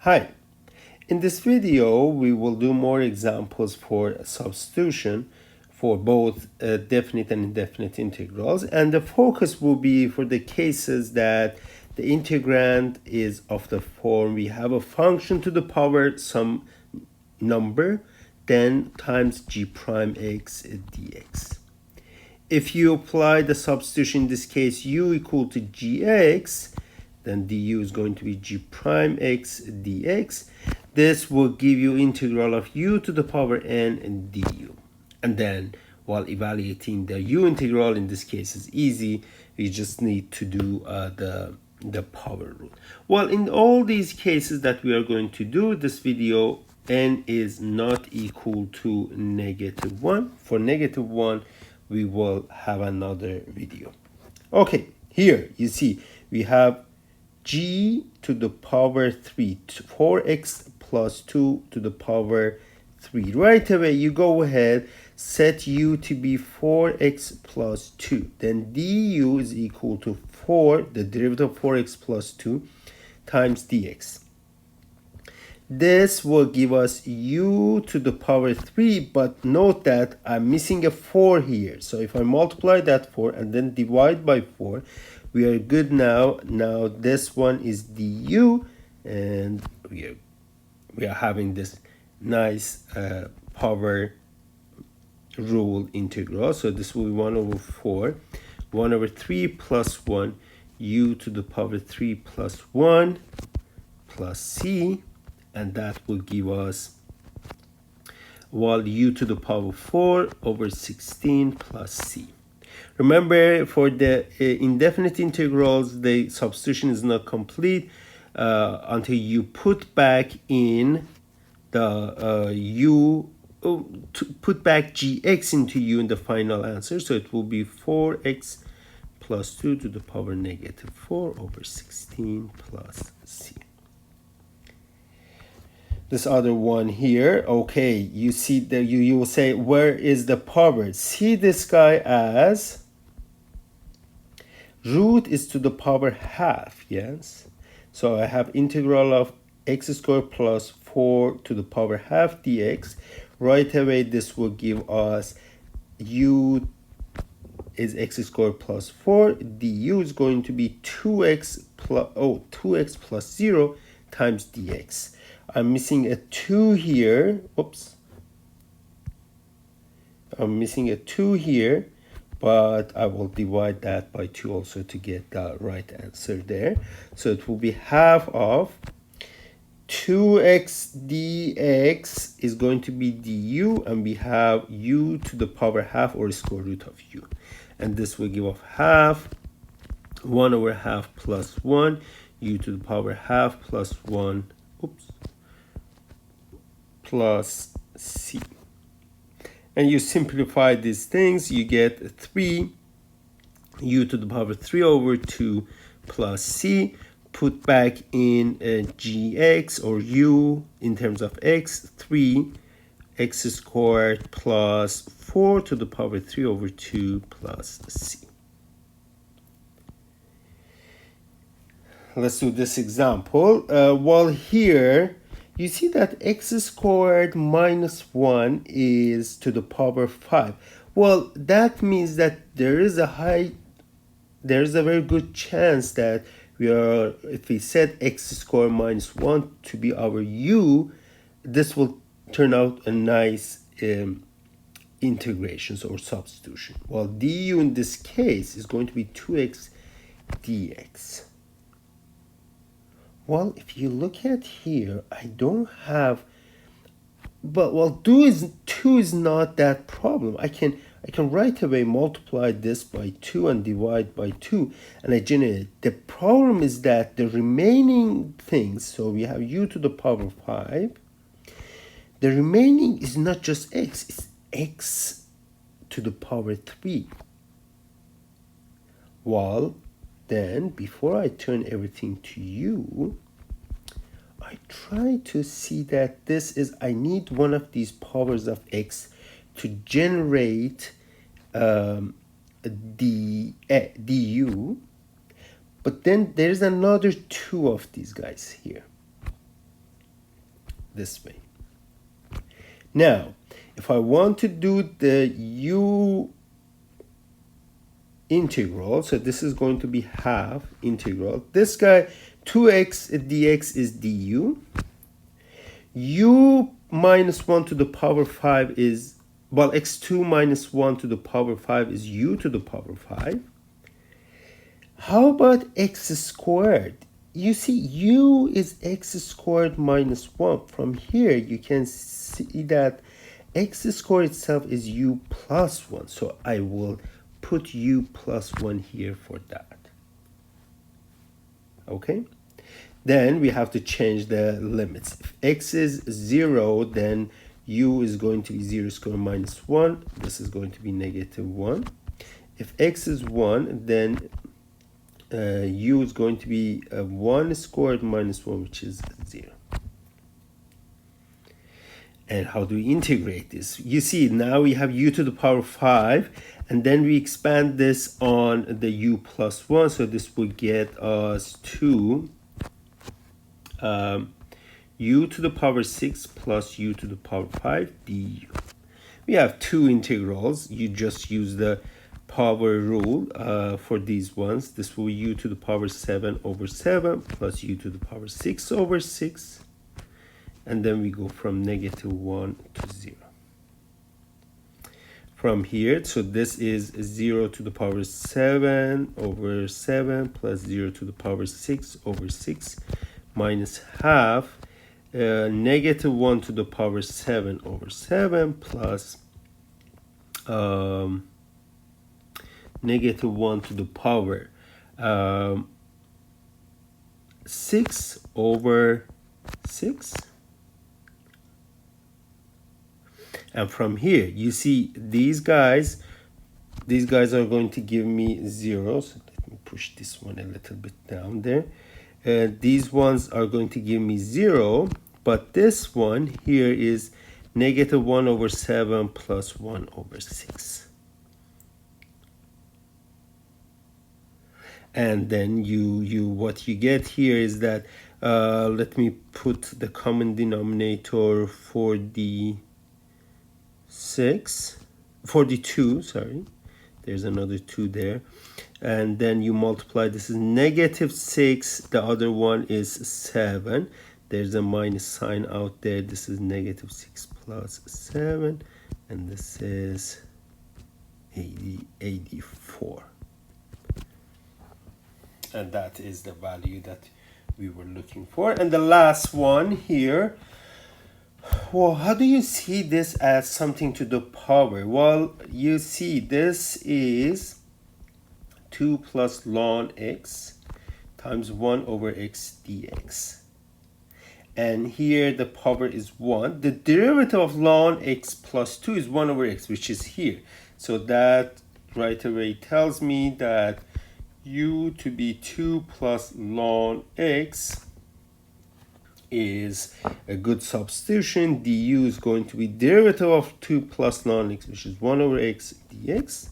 Hi, in this video we will do more examples for substitution for both definite and indefinite integrals, and the focus will be for the cases that the integrand is of the form we have a function to the power some number then times g prime x dx. If you apply the substitution in this case u equal to gx, then du is going to be g prime x dx. This will give you integral of u to the power n and du. And then while evaluating the u integral, in this case is easy, we just need to do the power rule. Well, in all these cases that we are going to do this video, n is not equal to -1. For -1, we will have another video. Okay, here you see we have g to the power 3, 4x plus 2 to the power 3. Right away, you go ahead, set u to be 4x plus 2. Then du is equal to 4, the derivative of 4x plus 2, times dx. This will give us u to the power 3, but note that I'm missing a 4 here. So if I multiply that 4 and then divide by 4, we are good now. Now this one is du, and we are having this nice power rule integral. So this will be 1 over 4, 1 over 3 plus 1, u to the power 3 plus 1 plus c, and that will give us, well, u to the power 4 over 16 plus c. Remember, for the indefinite integrals, the substitution is not complete until you put back in the put back gx into u in the final answer. So it will be 4x plus 2 to the power -4 over 16 plus c. This other one here, okay, you see that you will say, where is the power? See this guy as root is to the power half, yes? So I have integral of x squared plus 4 to the power half dx. Right away, this will give us u is x squared plus 4. Du is going to be 2x plus 0 times dx. I'm missing a 2 here. Oops. I'm missing a 2 here, but I will divide that by 2 also to get the right answer there. So it will be half of 2x dx is going to be du, and we have u to the power half or square root of u. And this will give off half, 1 over half plus 1, u to the power half plus 1, oops, plus c. And you simplify these things, you get 3 u to the power 3 over 2 plus c. Put back in gx or u in terms of x, 3 x squared plus 4 to the power 3 over 2 plus c. Let's do this example. Well, here you see that x squared minus 1 is to the power 5. Well, that means that there is a very good chance that if we set x squared minus 1 to be our u, this will turn out a nice integrations or substitution. Well, du in this case is going to be 2x dx. Well, if you look at here, I don't have, but well, 2 is not that problem. I can right away multiply this by 2 and divide by 2, and I generate. The problem is that the remaining things, so we have u to the power 5, the remaining is not just x, it's x to the power 3. Well, then before I turn everything to u, I try to see that I need one of these powers of x to generate du, but then there's another 2 of these guys here. this way. Now, if I want to do the u integral, so this is going to be half integral. This guy, 2x dx is du. U minus 1 to the power 5 is, well, x2 minus 1 to the power 5 is u to the power 5. How about x squared? You see, u is x squared minus 1. From here, you can see that x squared itself is u plus 1. So I will put u plus 1 here for that. Okay? Then we have to change the limits. If x is 0, then u is going to be 0 squared minus 1. This is going to be negative 1. If x is 1, then u is going to be 1 squared minus 1, which is 0. And how do we integrate this? You see, now we have u to the power 5, and then we expand this on the u plus 1, so this will get us to u to the power 6 plus u to the power 5 du. We have two integrals. You just use the power rule for these ones. This will be u to the power 7 over 7 plus u to the power 6 over 6. And then we go from negative 1 to 0. From here, so this is 0 to the power 7 over 7 plus 0 to the power 6 over 6 minus half negative 1 to the power 7 over 7 plus negative 1 to the power 6 over 6. And from here, you see these guys are going to give me 0. So let me push this one a little bit down there. These ones are going to give me 0, but this one here is negative 1 over 7 plus 1 over 6. And then what you get here is that, let me put the common denominator for the 42, sorry, there's another 2 there, and then you multiply. This is negative 6, the other one is 7, there's a minus sign out there. This is negative 6 plus 7, and this is 84, and that is the value that we were looking for. And the last one here, well, how do you see this as something to the power? Well, you see this is 2 plus ln x times 1 over x dx. And here the power is 1. The derivative of ln x plus 2 is 1 over x, which is here. So that right away tells me that u to be 2 plus ln x is a good substitution. Du is going to be derivative of 2 plus ln x, which is 1 over x dx.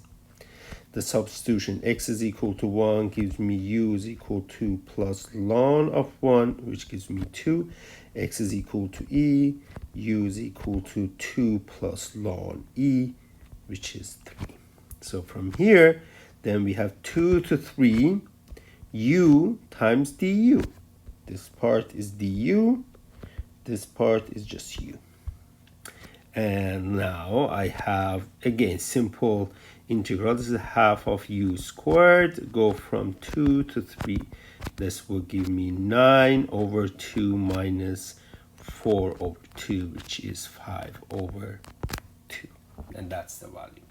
The substitution, x is equal to 1 gives me u is equal to plus ln of 1, which gives me 2. X is equal to e, u is equal to 2 plus ln e, which is 3. So from here, then we have 2 to 3 u times du. This part is du, this part is just u. And now I have, again, simple integral. This is half of u squared. Go from 2 to 3. This will give me 9 over 2 minus 4 over 2, which is 5 over 2. And that's the value.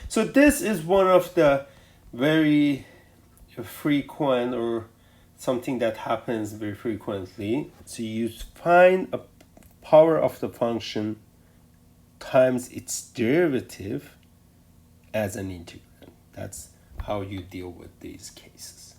So this is one of the very frequent, or something that happens very frequently. So you find a power of the function times its derivative as an integrand. That's how you deal with these cases.